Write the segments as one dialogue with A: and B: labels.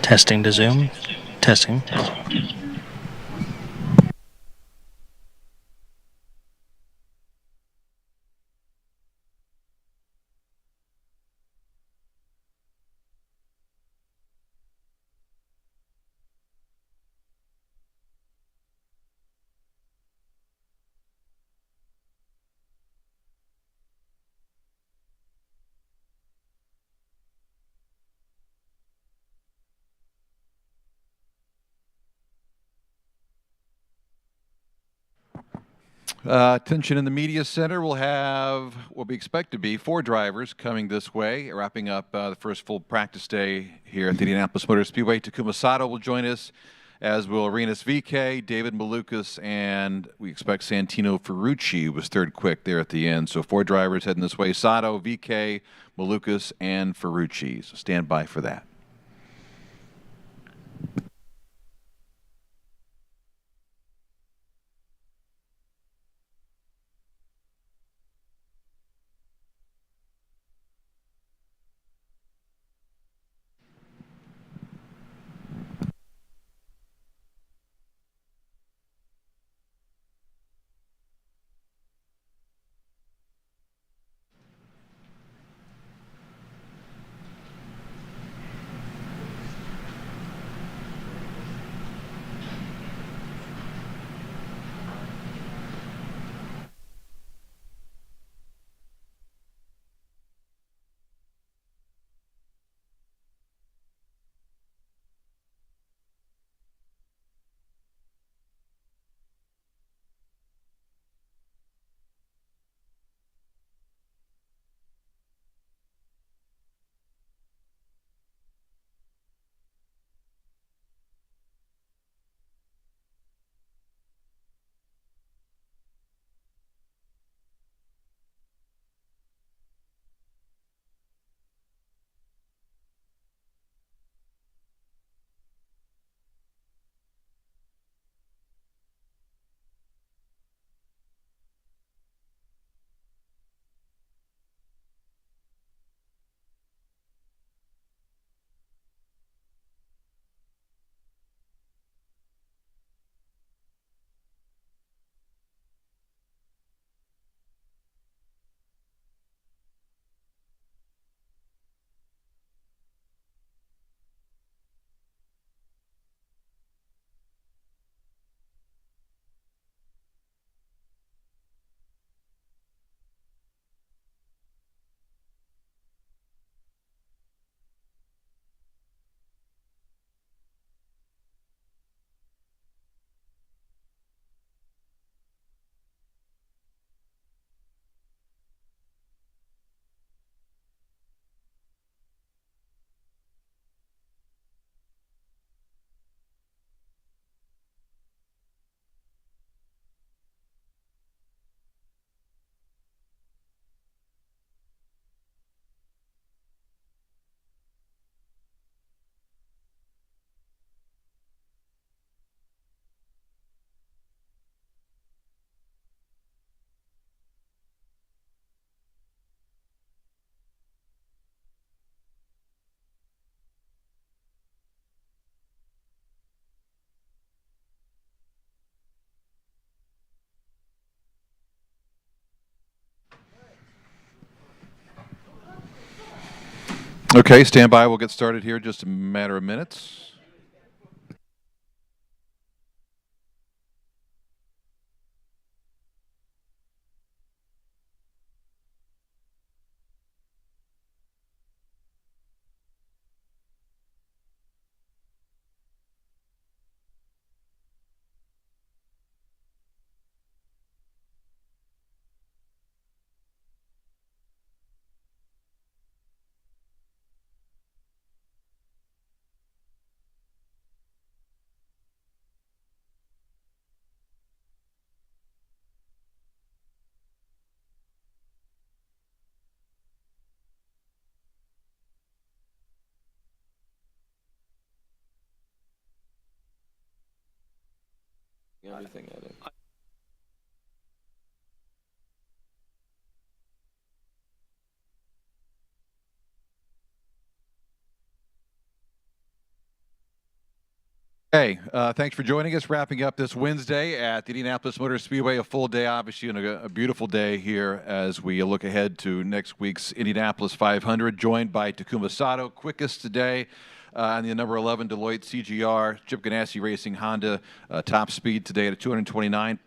A: Testing to Zoom. Testing.
B: Attention in the media center. We'll have what we expect to be 4 drivers coming this way, wrapping up the first full practice day here at the Indianapolis Motor Speedway. Takuma Sato will join us, as will Rinus VK, David Malukas, and we expect Santino Ferrucci was third quick there at the end. So 4 drivers heading this way: Sato, VK, Malukas, and Ferrucci. So stand by for that. Okay, stand by. We'll get started here in just a matter of minutes.
C: Everything at it.
B: Hey, thanks for joining us. Wrapping up this Wednesday at the Indianapolis Motor Speedway, a full day, obviously, and a beautiful day here as we look ahead to next week's Indianapolis 500, joined by Takuma Sato, quickest today. On the number 11 Deloitte CGR, Chip Ganassi Racing Honda, top speed today at 229.439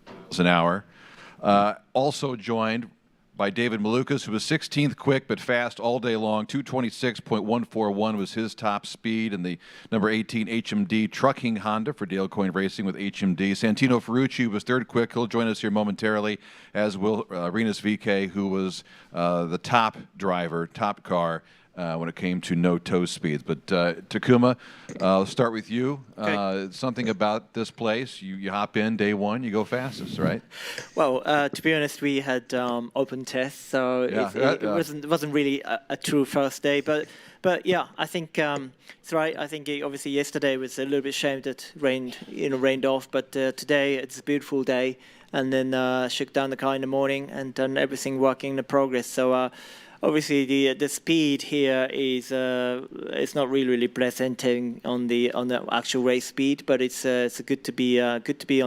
B: miles an hour. Also joined by David Malukas, who was 16th quick but fast all day long. 226.141 was his top speed. And the number 18 HMD Trucking Honda for Dale Coyne Racing with HMD. Santino Ferrucci was third quick. He'll join us here momentarily, as will Rinus VK, who was the top driver, top car, when it came to no toe speeds. But Takuma, I'll start with you.
D: Okay.
B: Something about this place, you hop in day one, you go fastest, right?
D: Well, to be honest, we had open tests, so
B: Yeah,
D: it wasn't really a true first day. But yeah, I think it's right. I think obviously yesterday was a little bit shame that rained off, but today it's a beautiful day. And then shook down the car in the morning and done everything working in progress. So. Obviously, the speed here is it's not really presenting on the actual race speed, but it's good to be on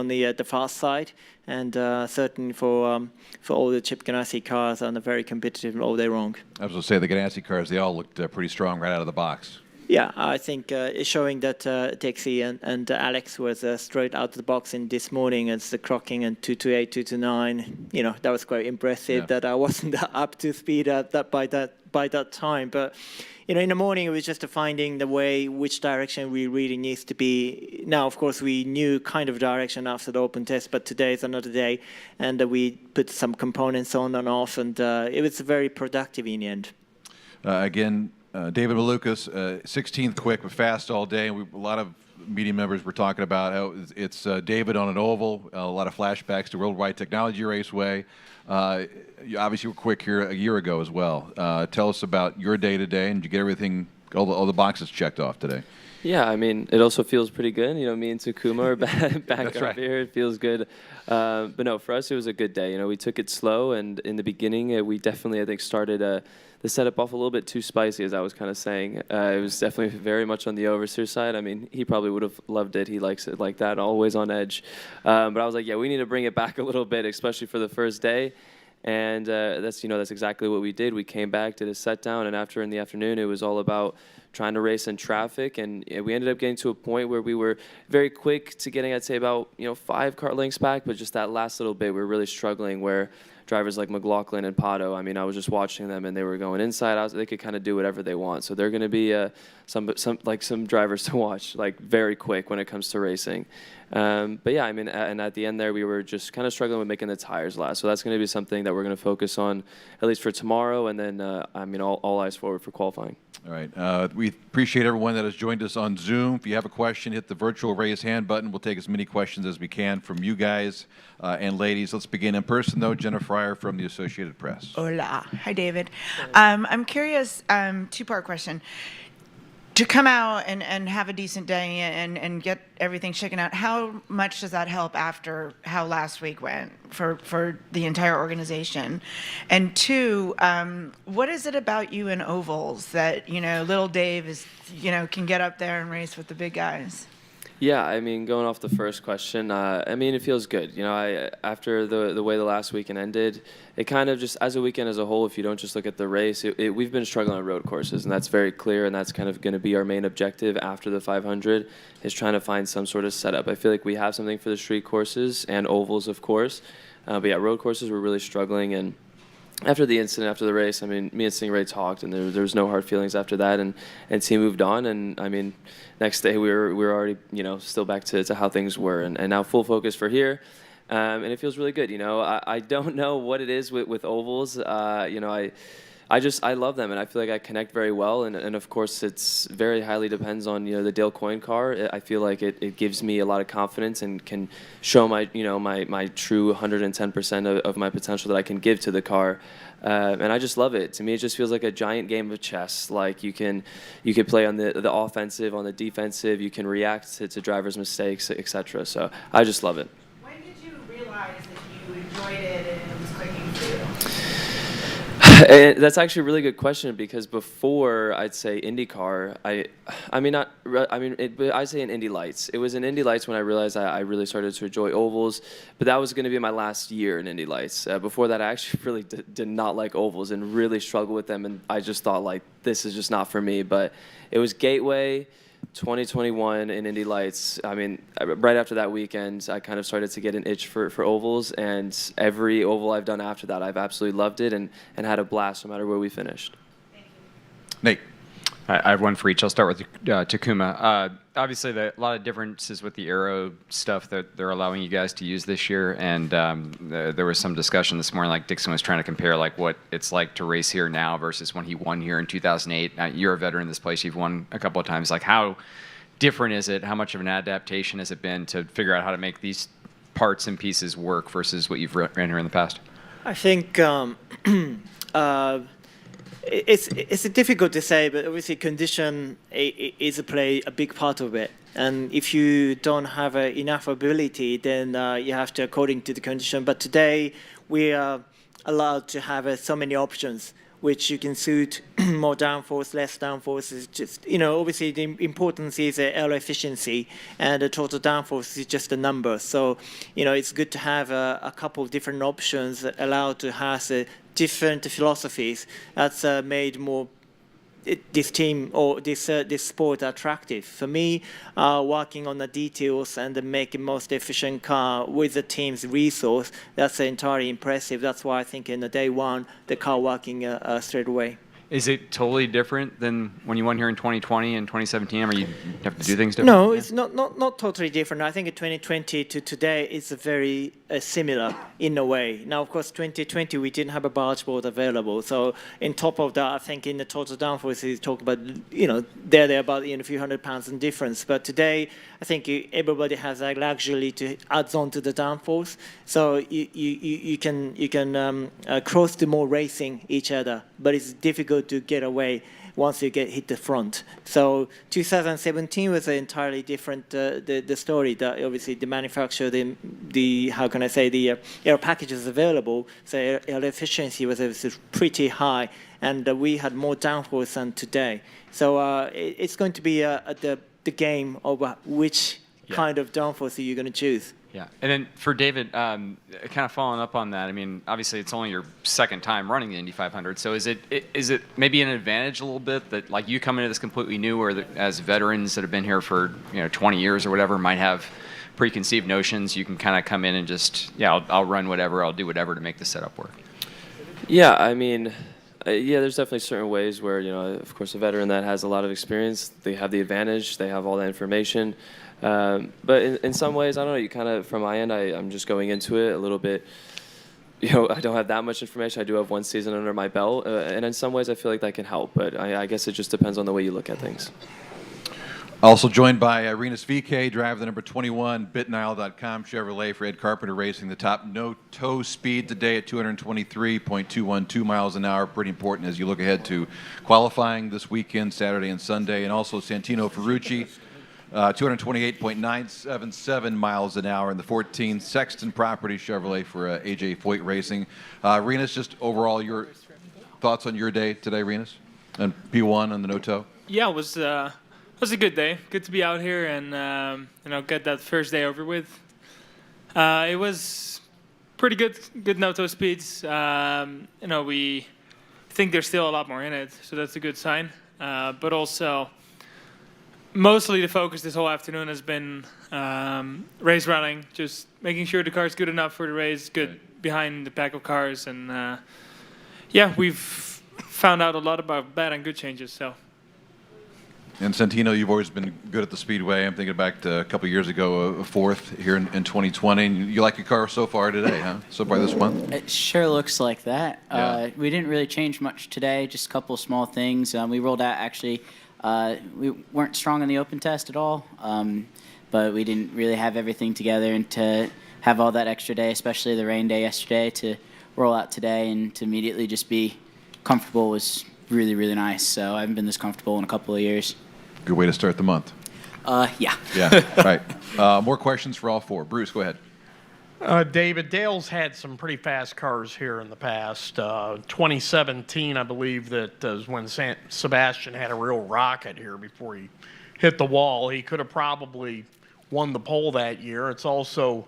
D: the fast side, and certainly for all the Chip Ganassi cars and very competitive all day long.
B: I was going to say the Ganassi cars, they all looked pretty strong right out of the box.
D: Yeah, I think it's showing that Dixie and Alex was straight out of the box in this morning as the clocking and 228, 229. You know, that was quite impressive.
B: Yeah.
D: That I wasn't up to speed by that time. But you know, in the morning it was just finding the way, which direction we really needs to be. Now, of course, we knew kind of direction after the open test, but today is another day, and we put some components on and off, and it was very productive in the end.
B: Again. David Malukas, 16th quick, but fast all day. And a lot of media members were talking about how it's David on an oval, a lot of flashbacks to Worldwide Technology Raceway. You obviously were quick here a year ago as well. Tell us about your day today, and did you get everything, all the boxes checked off today?
C: Yeah, I mean, it also feels pretty good. You know, me and Takuma are back up here. It feels good. But no, for us, it was a good day. You know, we took it slow, and in the beginning, we definitely, I think, started the setup off a little bit too spicy, as I was kind of saying. It was definitely very much on the oversteer side. I mean, he probably would have loved it. He likes it like that, always on edge. But I was like, yeah, we need to bring it back a little bit, especially for the first day. And that's exactly what we did. We came back, did a set down, and after in the afternoon, it was all about trying to race in traffic, and we ended up getting to a point where we were very quick to getting, I'd say, about 5 car lengths back, but just that last little bit, we were really struggling where drivers like McLaughlin and Pato, I mean, I was just watching them, and they were going inside out. They could kind of do whatever they want. So they're going to be some drivers to watch, like very quick when it comes to racing. But yeah, I mean, and at the end there, we were just kind of struggling with making the tires last. So that's going to be something that we're going to focus on, at least for tomorrow, and then, I mean, all eyes forward for qualifying.
B: All right. We appreciate everyone that has joined us on Zoom. If you have a question, hit the virtual raise hand button. We'll take as many questions as we can from you guys and ladies. Let's begin in person, though. Jenna Fryer from the Associated Press.
E: Hola. Hi, David. I'm curious, two-part question. To come out and have a decent day and get everything shaken out, how much does that help after how last week went for the entire organization? And two, what is it about you and ovals that, little Dave is, can get up there and race with the big guys?
C: Yeah, I mean, going off the first question, I mean, it feels good. After the way the last weekend ended, it kind of just, as a weekend as a whole, if you don't just look at the race, we've been struggling on road courses, and that's very clear, and that's kind of going to be our main objective after the 500, is trying to find some sort of setup. I feel like we have something for the street courses and ovals, of course, but yeah, road courses, we're really struggling, and after the incident, after the race, I mean, me and Stingray talked, and there was no hard feelings after that, and team moved on, and I mean, next day we were already, still back to how things were, and now full focus for here, and it feels really good. I don't know what it is with ovals. I love them, and I feel like I connect very well, and of course it's very highly depends on the Dale Coyne car. I feel like it gives me a lot of confidence and can show my my true 110% of my potential that I can give to the car, and I just love it. To me, it just feels like a giant game of chess. Like you can play on the offensive, on the defensive. You can react to drivers' mistakes, etc. So I just love it.
E: When did you realize that you enjoyed it and it was clicking through?
C: That's actually a really good question because before I'd say IndyCar, I'd say in Indy Lights. It was in Indy Lights when I realized I really started to enjoy ovals, but that was going to be my last year in Indy Lights. Before that, I actually really did not like ovals and really struggled with them, and I just thought like this is just not for me. But it was Gateway 2021 in Indy Lights. I mean, right after that weekend, I kind of started to get an itch for ovals, and every oval I've done after that, I've absolutely loved it and had a blast no matter where we finished.
B: Nate.
F: I have one for each. I'll start with Takuma. Obviously, a lot of differences with the aero stuff that they're allowing you guys to use this year, and there was some discussion this morning. Like Dixon was trying to compare like what it's like to race here now versus when he won here in 2008. You're a veteran in this place. You've won a couple of times. Like how different is it? How much of an adaptation has it been to figure out how to make these parts and pieces work versus what you've ran here in the past?
D: I think it's difficult to say, but obviously condition is a big part of it. And if you don't have enough ability, then you have to according to the condition. But today we are allowed to have so many options, which you can suit more downforce, less downforce. Is just obviously the importance is air efficiency, and the total downforce is just a number. So it's good to have a couple of different options that allow to have different philosophies. That's made more this team or this sport attractive. For me, working on the details and making most efficient car with the team's resource, that's entirely impressive. That's why I think in the day one, the car working straight away.
F: Is it totally different than when you won here in 2020 and 2017? I mean, you have to do things different?
D: No, it's not totally different. I think 2020 to today is very similar in a way. Now, of course, 2020 we didn't have a barge board available. So, on top of that, I think in the total downforce, you talk about they're about a few hundred pounds in difference. But today, I think everybody has a luxury to add on to the downforce. So you can cross to more racing each other, but it's difficult to get away once you hit the front. So 2017 was an entirely different the story. That obviously the manufacturer, the how can I say, the air packages available, so air efficiency was pretty high, and we had more downforce than today. So it's going to be the game of which kind of downforce you're going to choose.
F: Yeah, and then for David, kind of following up on that, I mean, obviously it's only your second time running the Indy 500, so is it maybe an advantage a little bit that like you come into this completely new, or that as veterans that have been here for 20 years or whatever might have preconceived notions, you can kind of come in and just I'll run whatever, I'll do whatever to make the setup work.
C: Yeah, I mean, there's definitely certain ways where of course, a veteran that has a lot of experience, they have the advantage, they have all the information. But in some ways, I don't know, you kind of, from my end, I'm just going into it a little bit, I don't have that much information. I do have one season under my belt, and in some ways I feel like that can help, but I guess it just depends on the way you look at things.
B: Also joined by Rinus VK, driver the number 21, BitNile.com Chevrolet for Ed Carpenter Racing. The top no-toe speed today at 223.212 miles an hour. Pretty important as you look ahead to qualifying this weekend, Saturday and Sunday. And also Santino Ferrucci, 228.977 miles an hour in the 14 Sexton Property Chevrolet for AJ Foyt Racing. Rinus, just overall your thoughts on your day today, Rinus, and P1 on the no-toe?
G: Yeah, it was a good day. Good to be out here and get that first day over with. It was pretty good no-toe speeds. We think there's still a lot more in it, so that's a good sign. But also, mostly the focus this whole afternoon has been race running, just making sure the car's good enough for the race, good behind the pack of cars, and we've found out a lot about bad and good changes. So.
B: And Santino, you've always been good at the Speedway. I'm thinking back to a couple of years ago, a fourth here in 2020. And you like your car so far today, huh? So far this month?
H: It sure looks like that.
B: Yeah.
H: We didn't really change much today, just a couple of small things. We rolled out, actually, we weren't strong on the open test at all, but we didn't really have everything together. And to have all that extra day, especially the rain day yesterday, to roll out today and to immediately just be comfortable was really, really nice. So I haven't been this comfortable in a couple of years.
B: Good way to start the month.
H: Yeah.
B: Yeah, right. More questions for all four. Bruce, go ahead.
I: David, Dale's had some pretty fast cars here in the past. 2017, I believe, that is when Sebastian had a real rocket here before he hit the wall. He could have probably won the pole that year. It's also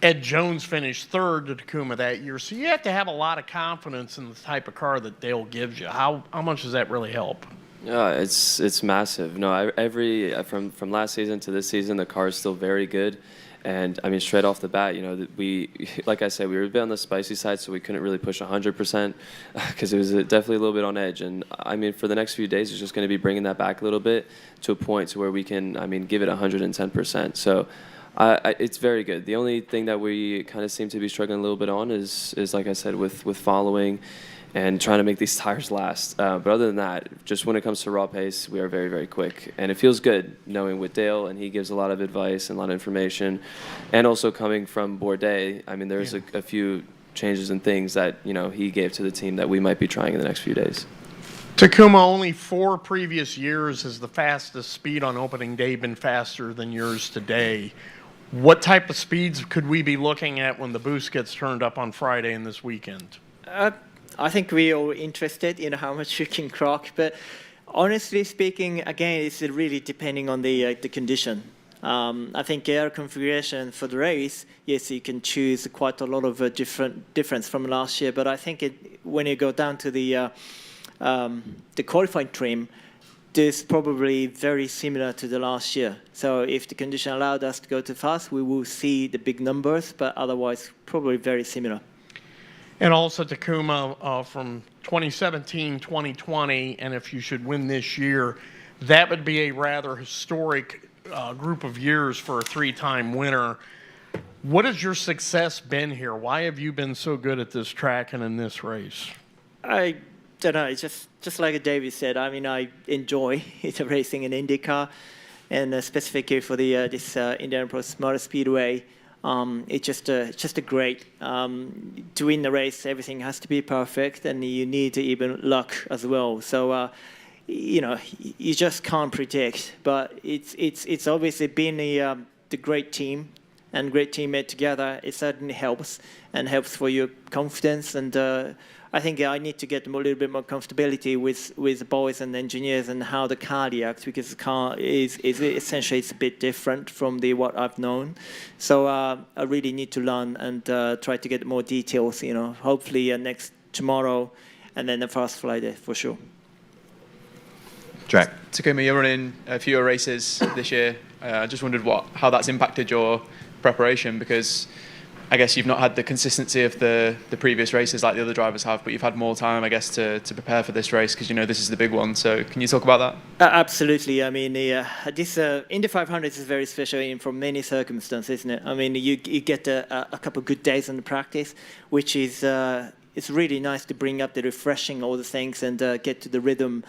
I: Ed Jones finished third to Takuma that year. So you have to have a lot of confidence in the type of car that Dale gives you. How much does that really help?
C: Yeah, it's massive. No, from last season to this season, the car is still very good. And I mean, straight off the bat, like I said, we were a bit on the spicy side, so we couldn't really push 100% because it was definitely a little bit on edge. And I mean, for the next few days, it's just going to be bringing that back a little bit to a point to where we can, give it 110%. So it's very good. The only thing that we kind of seem to be struggling a little bit on is like I said, with following and trying to make these tires last. But other than that, just when it comes to raw pace, we are very, very quick. And it feels good knowing with Dale, and he gives a lot of advice and a lot of information. And also coming from Bourdais, I mean, there's a few changes and things that, he gave to the team that we might be trying in the next few days.
I: Takuma, only 4 previous years has the fastest speed on opening day been faster than yours today. What type of speeds could we be looking at when the boost gets turned up on Friday and this weekend?
D: I think we are interested in how much you can clock, but honestly speaking, again, it's really depending on the condition. I think air configuration for the race, yes, you can choose quite a lot of difference from last year, but I think when you go down to the qualifying trim, it's probably very similar to the last year. So if the condition allowed us to go too fast, we will see the big numbers, but otherwise probably very similar.
I: And also Takuma, from 2017, 2020, and if you should win this year, that would be a rather historic group of years for a 3-time winner. What has your success been here? Why have you been so good at this track and in this race?
D: I don't know. It's just like David said. I mean, I enjoy racing in IndyCar, and specifically for this Indianapolis Motor Speedway. It's just a great to win the race. Everything has to be perfect, and you need even luck as well. So you just can't predict. But it's obviously been the great team and great teammate together. It certainly helps for your confidence. And I think I need to get a little bit more comfortability with the boys and the engineers and how the car reacts, because the car is essentially it's a bit different from what I've known. So I really need to learn and try to get more details. Hopefully tomorrow, and then the first Friday for sure.
B: Jack.
J: Takuma, you're running a few races this year. I just wondered how that's impacted your preparation, because I guess you've not had the consistency of the previous races like the other drivers have, but you've had more time, I guess, to prepare for this race, because this is the big one. So can you talk about that?
D: Absolutely. I mean, this Indy 500 is very special from many circumstances, isn't it? I mean, you get a couple of good days on the practice, which is it's really nice to bring up the refreshing all the things and get to the rhythm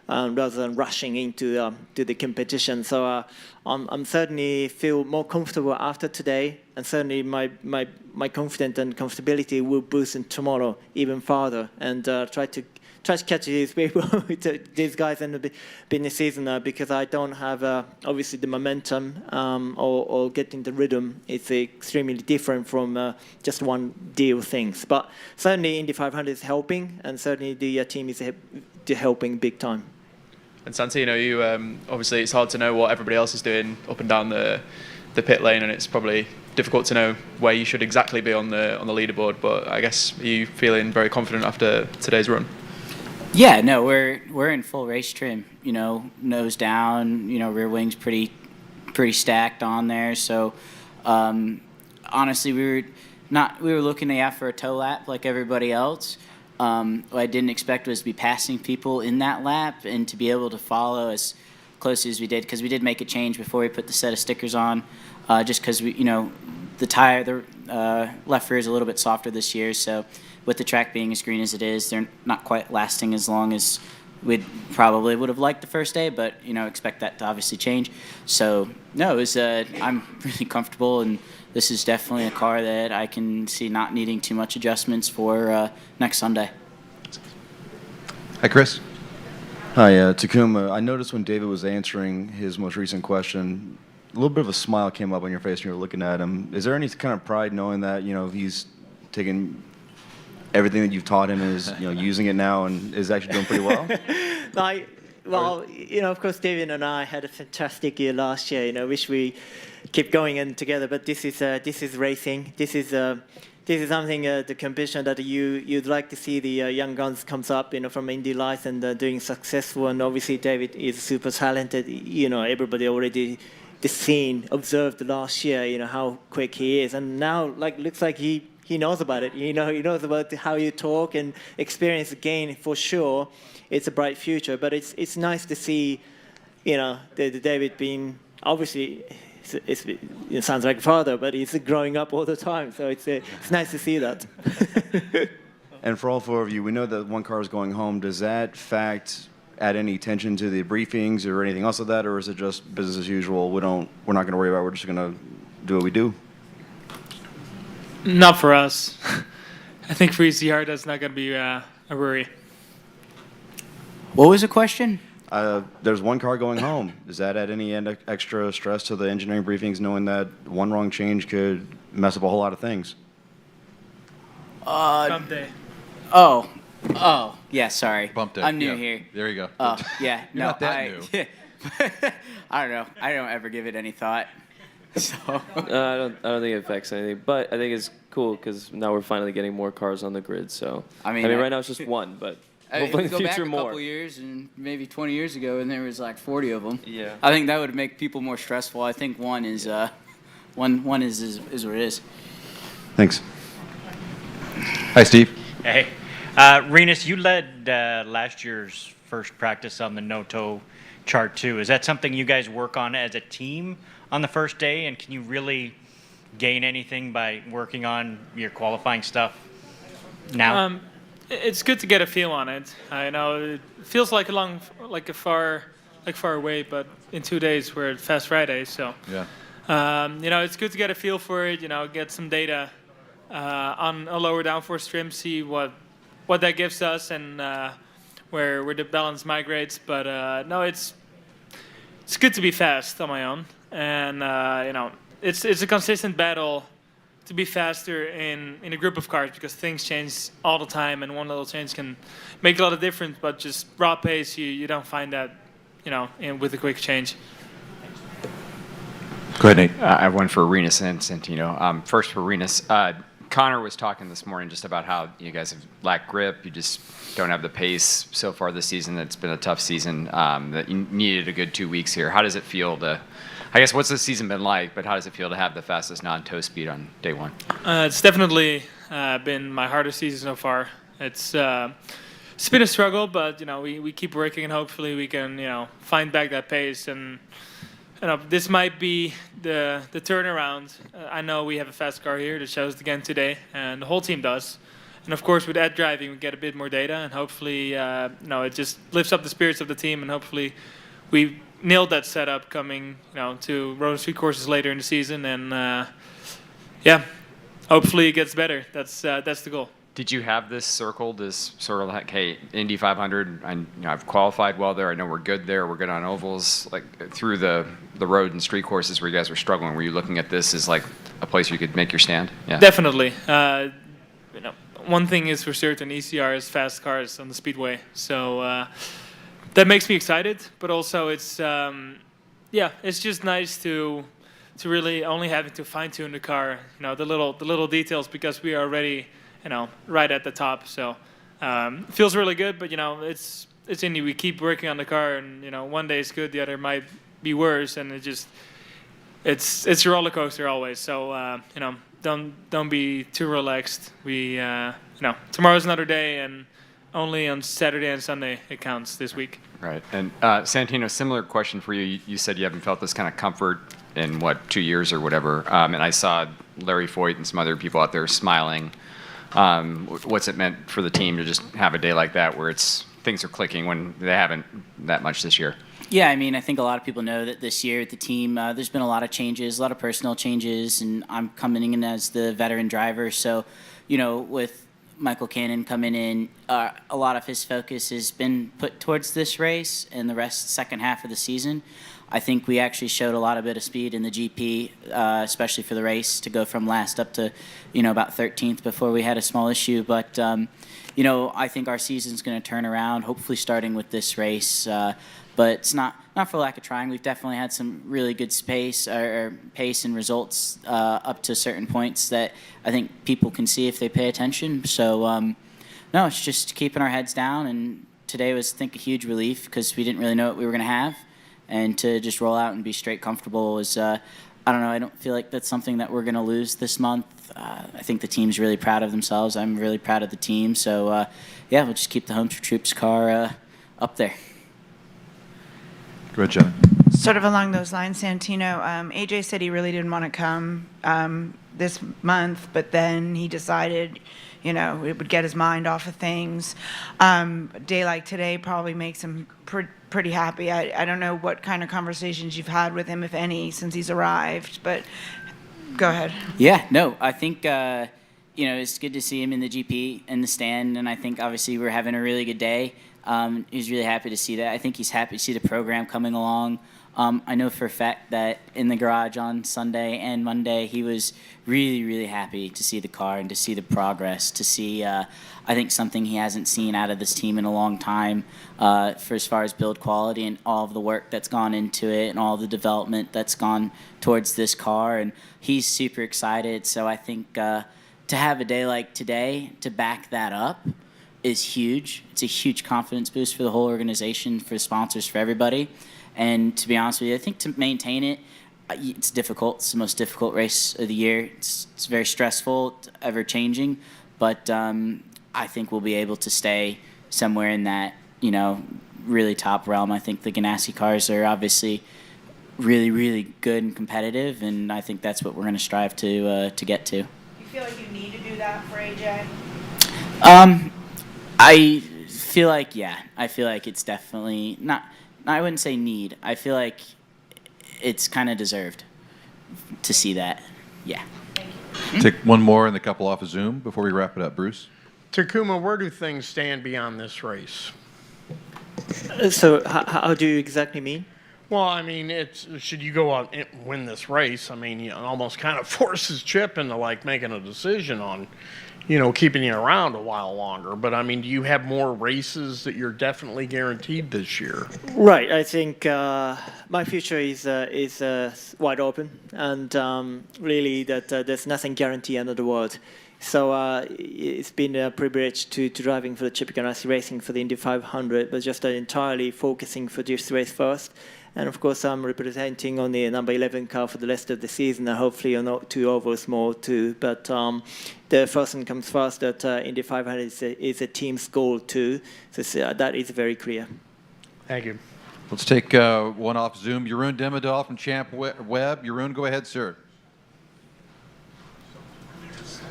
D: rather than rushing into to the competition. So I'm certainly feel more comfortable after today, and certainly my confidence and comfortability will boost in tomorrow even further, and try to catch these people, these guys in the business season, because I don't have obviously the momentum or getting the rhythm. It's extremely different from just one deal things. But certainly Indy 500 is helping, and certainly the team is helping big time.
J: And Santino, you obviously it's hard to know what everybody else is doing up and down the pit lane, and it's probably difficult to know where you should exactly be on the leaderboard. But I guess are you feeling very confident after today's run?
H: Yeah, no, we're in full race trim. Nose down. Rear wings pretty stacked on there. So honestly, we were looking for a toe lap like everybody else. What I didn't expect was to be passing people in that lap and to be able to follow as closely as we did, because we did make a change before we put the set of stickers on, just because the tire, the left rear is a little bit softer this year, so with the track being as green as it is, they're not quite lasting as long as we probably would have liked the first day, but expect that to obviously change. So no, it was I'm really comfortable, and this is definitely a car that I can see not needing too much adjustments for next Sunday.
B: Hi, Chris.
K: Hi, Takuma. I noticed when David was answering his most recent question, little bit of a smile came up on your face when you were looking at him. Is there any kind of pride knowing that, he's taking everything that you've taught him and is, using it now and is actually doing pretty well?
D: Well, of course, David and I had a fantastic year last year. Wish we keep going in together. But this is racing. This is something, the competition that you'd like to see the young guns comes up, from Indy Lights and doing successful. And obviously, David is super talented. Everybody already observed last year, how quick he is, and now looks like he knows about it. He knows about how you talk and experience gain for sure. It's a bright future, but it's nice to see, the David being obviously. It sounds like a father, but he's growing up all the time, so it's nice to see that.
K: And for all four of you, we know that one car is going home. Does that fact add any attention to the briefings or anything else of that, or is it just business as usual? We're not going to worry about it. We're just going to do what we do.
G: Not for us. I think for ECR, that's not going to be a worry.
H: What was the question?
K: There's one car going home. Does that add any extra stress to the engineering briefings, knowing that one wrong change could mess up a whole lot of things?
G: Bump day.
H: Oh, yeah. Sorry.
B: Bump day.
H: I'm new
B: Yeah.
H: here.
B: There you go.
H: Oh, yeah.
B: You're not that new.
H: I don't know. I don't ever give it any thought. So.
C: I don't think it affects anything, but I think it's cool because now we're finally getting more cars on the grid. So I mean right now it's just one, but. Hopefully in the future
H: go back
C: more.
H: a couple years and maybe 20 years ago, and there was like 40 of them.
C: Yeah.
H: I think that would make people more stressful. I think one is what it is.
K: Thanks.
B: Hi, Steve.
A: Hey. Renus, you led last year's first practice on the no-toe chart too. Is that something you guys work on as a team on the first day? And can you really gain anything by working on your qualifying stuff now?
G: It's good to get a feel on it. I know it feels like far away, but in 2 days we're at Fast Friday, so
B: yeah.
G: it's good to get a feel for it. Get some data on a lower downforce trim, see what that gives us and where the balance migrates. But no, it's good to be fast on my own, and it's a consistent battle to be faster in a group of cars because things change all the time and one little change can make a lot of difference, but just raw pace, you don't find that, with a quick change.
B: Go ahead, Nate.
F: I have one for Renus and Santino. First for Renus. Connor was talking this morning just about how you guys have lacked grip. You just don't have the pace so far this season. It's been a tough season. That you needed a good 2 weeks here. How does it feel to... I guess what's the season been like, but how does it feel to have the fastest non-toe speed on day one?
G: It's definitely been my hardest season so far. It's been a struggle, but we keep working and hopefully we can find back that pace. And this might be the turnaround. I know we have a fast car here that shows it again today, and the whole team does. And of course, with that driving, we get a bit more data, and hopefully, it just lifts up the spirits of the team, and hopefully, we nailed that setup coming, to road and street courses later in the season, and hopefully it gets better. That's the goal.
F: Did you have this circled as sort of like, hey, Indy 500, I've qualified well there. I know we're good there. We're good on ovals. Like through the road and street courses where you guys were struggling, were you looking at this as like a place you could make your stand? Yeah.
G: Definitely. One thing is for certain, ECR is fast cars on the speedway, so that makes me excited. But also, it's just nice to really only having to fine tune the car, the little details because we are already. Right at the top. So feels really good, but it's Indy. We keep working on the car, and one day it's good, the other might be worse, and it's a roller coaster always. So don't be too relaxed. We tomorrow's another day, and only on Saturday and Sunday it counts this week.
F: Right. And Santino, similar question for you. You said you haven't felt this kind of comfort in 2 years or whatever, and I saw Larry Foyt and some other people out there smiling. What's it meant for the team to just have a day like that where things are clicking when they haven't that much this year?
H: Yeah, I think a lot of people know that this year at the team, there's been a lot of changes, a lot of personnel changes, and I'm coming in as the veteran driver. So, with Michael Cannon coming in, a lot of his focus has been put towards this race and the second half of the season. I think we actually showed a lot of bit of speed in the GP, especially for the race, to go from last up to, about 13th before we had a small issue. But, I think our season's going to turn around, hopefully starting with this race. But it's not for lack of trying. We've definitely had some really good pace and results up to certain points that I think people can see if they pay attention. So, no, it's just keeping our heads down. And today was, I think, a huge relief because we didn't really know what we were going to have. And to just roll out and be straight comfortable was, I don't know, I don't feel like that's something that we're going to lose this month. I think the team's really proud of themselves. I'm really proud of the team. So, we'll just keep the Home for Troops car up there.
B: Go ahead, John.
E: Sort of along those lines, Santino, AJ said he really didn't want to come this month, but then he decided, it would get his mind off of things. A day like today probably makes him pretty happy. I don't know what kind of conversations you've had with him, if any, since he's arrived, but go ahead.
H: Yeah, no, I think, it's good to see him in the GP, in the stand, and I think obviously we're having a really good day. He's really happy to see that. I think he's happy to see the program coming along. I know for a fact that in the garage on Sunday and Monday, he was really, really happy to see the car and to see the progress, to see, I think, something he hasn't seen out of this team in a long time for as far as build quality and all of the work that's gone into it and all the development that's gone towards this car. And he's super excited. So I think to have a day like today to back that up is huge. It's a huge confidence boost for the whole organization, for sponsors, for everybody. And to be honest with you, I think to maintain it, it's difficult. It's the most difficult race of the year. It's very stressful, ever-changing. But I think we'll be able to stay somewhere in that, really top realm. I think the Ganassi cars are obviously really, really good and competitive, and I think that's what we're going to strive to get to.
E: You feel like you need to do that for AJ?
H: I feel like, I feel like it's definitely not. I wouldn't say need. I feel like it's kind of deserved to see that. Yeah.
B: Take one more and a couple off of Zoom before we wrap it up. Bruce?
I: Takuma, where do things stand beyond this race?
D: So how do you exactly mean?
I: Well, I mean, should you go out and win this race? I mean, you almost kind of forces Chip into making a decision on, keeping you around a while longer. But I mean, do you have more races that you're definitely guaranteed this year?
D: Right. I think my future is wide open, and really that there's nothing guaranteed under the world. So it's been a privilege to driving for the Chip Ganassi Racing for the Indy 500, but just entirely focusing for this race first. And of course, I'm representing on the number 11 car for the rest of the season, and hopefully on 2 ovals more too. But the first one comes first. That Indy 500 is a team's goal too. So that is very clear.
I: Thank you.
B: Let's take one off Zoom. Jeroen Demidal from Champ Web. Jeroen, go ahead, sir.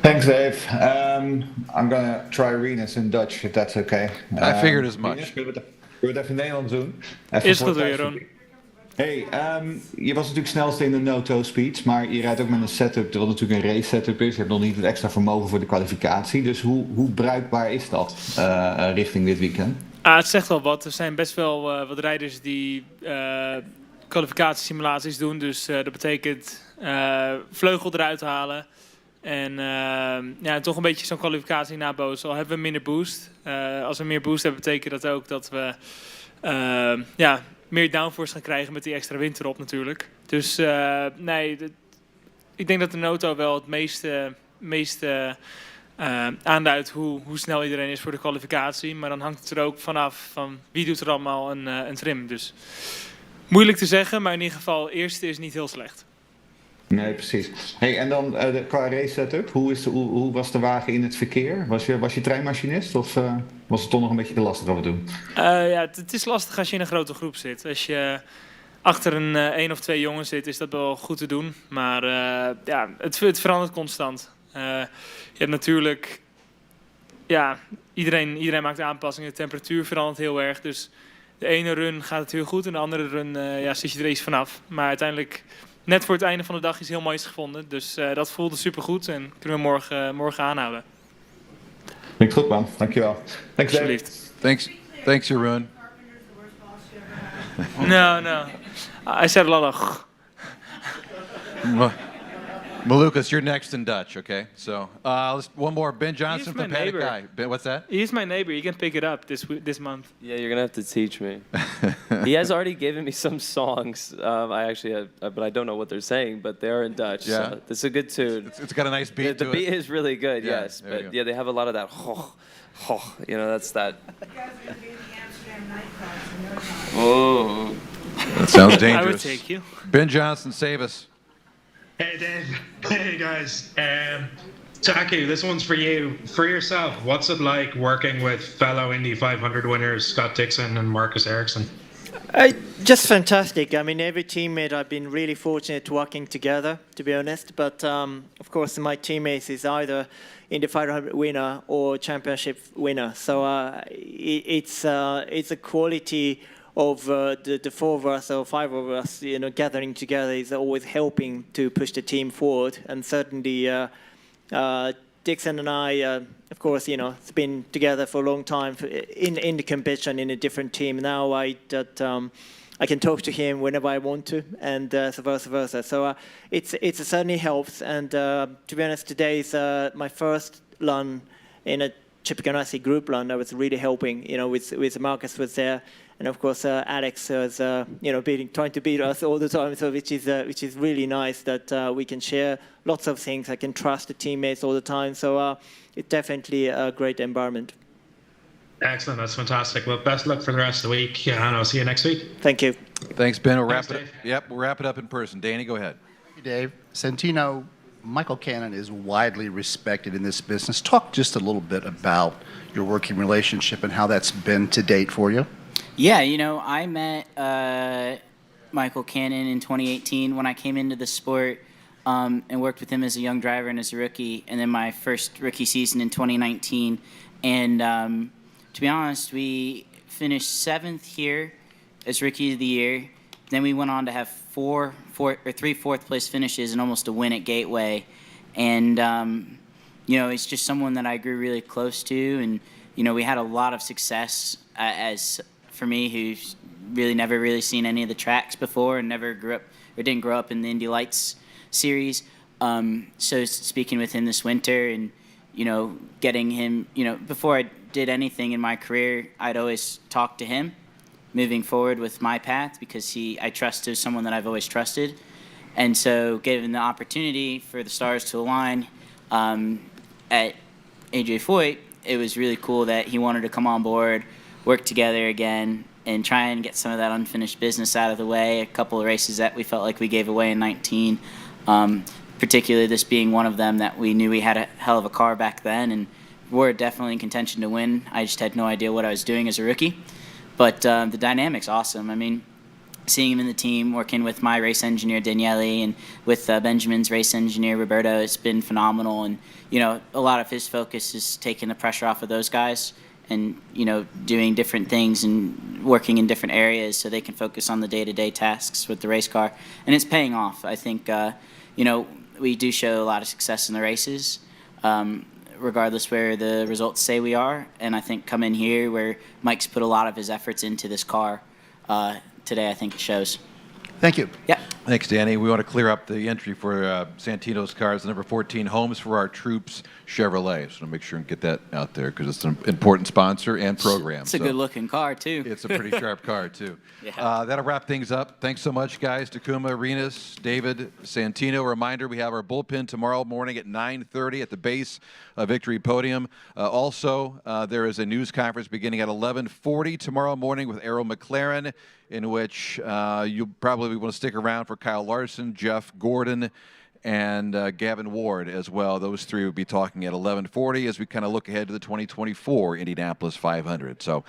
L: Thanks, Dave. I'm going to try Rinus in Dutch, if that's okay.
B: I figured as much.
L: Rinus, kunnen we het even Nederlands doen?
G: Is goed, Jeroen.
L: Hey, je was natuurlijk snelste in de no-toe speeds, maar je rijdt ook met een setup, wat natuurlijk een race setup is. Je hebt nog niet het extra vermogen voor de kwalificatie. Dus hoe bruikbaar is dat richting dit weekend?
G: Het zegt wel wat. Er zijn best wel wat rijders die kwalificatiesimulaties doen. Dus dat betekent vleugel eruit halen. En toch een beetje zo'n kwalificatie nabootsen. Al hebben we minder boost. Als we meer boost hebben, betekent dat ook dat we meer downforce gaan krijgen met die extra wind erop natuurlijk. Dus ik denk dat de Noto wel het meeste aanduidt hoe snel iedereen is voor de kwalificatie. Maar dan hangt het er ook vanaf van wie doet er allemaal een trim. Dus moeilijk te zeggen, maar in ieder geval eerste is niet heel slecht.
L: Nee, precies. Hey, en dan qua race setup, hoe was de wagen in het verkeer? Was je treinmachinist of was het toch nog een beetje te lastig af en toe?
G: Het is lastig als je in een grote groep zit. Als je achter een 1 of 2 jongens zit, is dat wel goed te doen. Maar het verandert constant. Je hebt natuurlijk... Ja, iedereen maakt aanpassingen. De temperatuur verandert heel erg. Dus de ene run gaat het heel goed en de andere run zit je er eens vanaf. Maar uiteindelijk... Net voor het einde van de dag is heel moois gevonden. Dus dat voelde supergoed en kunnen we morgen aanhouden.
L: Klinkt goed, man. Dankjewel.
G: Alsjeblieft.
B: Thanks, Jeroen.
G: No. I said a lot of.
B: Malukas, you're next in Dutch, okay? So one more. Ben Johnson
G: my
B: from Paddock
G: neighbor.
B: High. Ben, what's that?
G: He's my neighbor. You can pick it up this month.
C: Yeah, you're gonna have to teach me. He has already given me some songs. I actually, but I don't know what they're saying. But they are in Dutch.
B: Yeah.
C: So it's a good tune.
B: It's got a nice beat
C: The
B: to
C: beat
B: it.
C: is really good.
B: Yeah,
C: Yes,
B: there you
C: but
B: go.
C: yeah, they have a lot of that. You know, that's that. Oh.
B: That sounds dangerous.
G: I would take you.
B: Ben Johnson, save us.
M: Hey Dave, hey guys. Taku, this one's for you. For yourself, what's it like working with fellow Indy 500 winners Scott Dixon and Marcus Ericsson?
D: Just fantastic. I mean, every teammate, I've been really fortunate working together, to be honest. But of course, my teammates is either Indy 500 winner or championship winner. So it's a quality of the four of us or five of us, you know, gathering together is always helping to push the team forward. And certainly, Dixon and I, of course, you know, it's been together for a long time in the competition in a different team. Now I can talk to him whenever I want to, and so vice versa. So it certainly helps. And to be honest, today is my first run in a Chip Ganassi group run. That was really helping. You know, with Marcus was there. And of course, Alex was, you know, trying to beat us all the time. So which is really nice that we can share lots of things. I can trust the teammates all the time. So it's definitely a great environment.
M: Excellent, that's fantastic. Well, best luck for the rest of the week, and I'll see you next week.
D: Thank you.
B: Thanks, Ben. We'll
M: Thanks,
B: wrap it up.
M: Dave.
B: Yep, we'll wrap it up in person. Danny, go ahead.
N: Dave, Santino, Michael Cannon is widely respected in this business. Talk just a little bit about your working relationship and how that's been to date for you.
H: Yeah, you know, I met Michael Cannon in 2018 when I came into the sport and worked with him as a young driver and as a rookie, and then my first rookie season in 2019. And to be honest, we finished 7th here as Rookie of the Year. Then we went on to have three fourth-place finishes and almost a win at Gateway. And, you know, it's just someone that I grew really close to. And, you know, we had a lot of success as for me, who's really never really seen any of the tracks before and never grew up or didn't grow up in the Indy Lights series. So speaking with him this winter and, you know, getting him, you know, before I did anything in my career, I'd always talk to him moving forward with my path because I trust is someone that I've always trusted. And so given the opportunity for the stars to align at AJ Foyt, it was really cool that he wanted to come on board, work together again, and try and get some of that unfinished business out of the way. A couple of races that we felt like we gave away in 19, particularly this being one of them that we knew we had a hell of a car back then, and we're definitely in contention to win. I just had no idea what I was doing as a rookie. But the dynamic's awesome. I mean, seeing him in the team, working with my race engineer, Daniele, and with Benjamin's race engineer, Roberto, it's been phenomenal. And, you know, a lot of his focus is taking the pressure off of those guys and, you know, doing different things and working in different areas so they can focus on the day-to-day tasks with the race car. And it's paying off. I think, you know, we do show a lot of success in the races, regardless where the results say we are. And I think come in here where Mike's put a lot of his efforts into this car today, I think it shows.
N: Thank you.
H: Yeah.
B: Thanks, Danny. We want to clear up the entry for Santino's cars, number 14, Homes for Our Troops Chevrolet. So make sure and get that out there because it's an important sponsor and program.
H: It's a good-looking car, too.
B: It's a pretty sharp car, too.
H: Yeah.
B: That'll wrap things up. Thanks so much, guys. Takuma, Arenas, David, Santino. Reminder, we have our bullpen tomorrow morning at 9:30 at the base of Victory Podium. Also, there is a news conference beginning at 11:40 tomorrow morning with Errol McLaren, in which you'll probably want to stick around for Kyle Larson, Jeff Gordon, and Gavin Ward as well. Those three will be talking at 11:40 as we kind of look ahead to the 2024 Indianapolis 500. So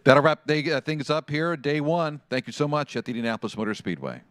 B: that'll wrap things up here, day one. Thank you so much at the Indianapolis Motor Speedway.